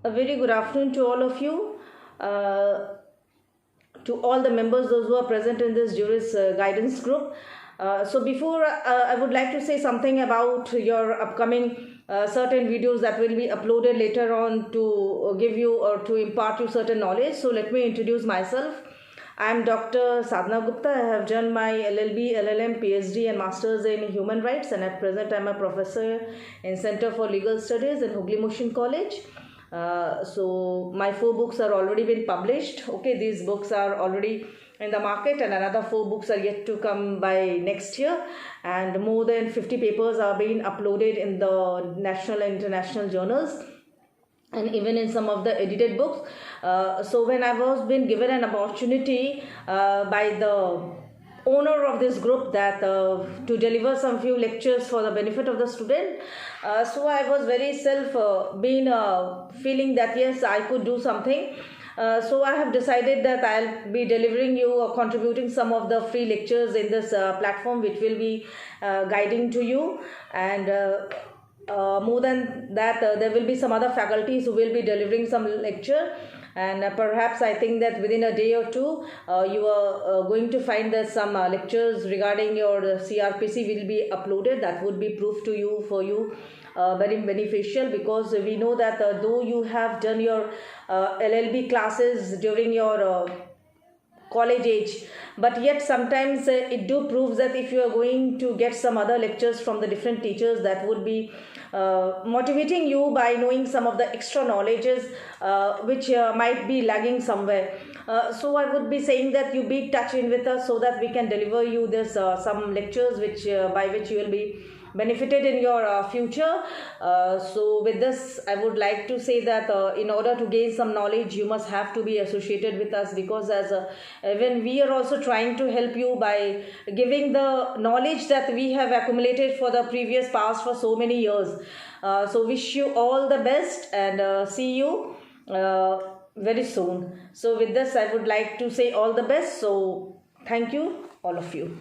A very good afternoon to all of you, to all the members, those who are present in this Juris guidance group. So before I would like to say something about your upcoming certain videos that will be uploaded later on to give you or to impart you certain knowledge. So let me introduce myself. I am Dr. Sadhana Gupta. I have done my LLB, LLM, PhD and Masters in Human Rights, and at present I am a professor in Center for Legal Studies in Hooghly Motion College. So my 4 books are already been published. Okay, these books are already in the market, and another 4 books are yet to come by next year, and more than 50 papers are being uploaded in the national and international journals, and even in some of the edited books. So when I was been given an opportunity by the owner of this group that to deliver some few lectures for the benefit of the student, so I was very feeling that yes, I could do something. So I have decided that I'll be delivering you or contributing some of the free lectures in this platform, which will be guiding to you. And more than that, there will be some other faculties who will be delivering some lecture, and perhaps I think that within a day or two you are going to find that some lectures regarding your CRPC will be uploaded. That would be proof to you for you very beneficial, because we know that though you have done your LLB classes during your college age, but yet sometimes it do proves that if you are going to get some other lectures from the different teachers, that would be motivating you by knowing some of the extra knowledges which might be lagging somewhere. So I would be saying that you be touch in with us so that we can deliver you this some lectures which by which you will be benefited in your future. So with this, I would like to say that in order to gain some knowledge, you must have to be associated with us, because as when we are also trying to help you by giving the knowledge that we have accumulated for the previous past for so many years. So wish you all the best, and see you very soon. So with this, I would like to say all the best. So thank you, all of you.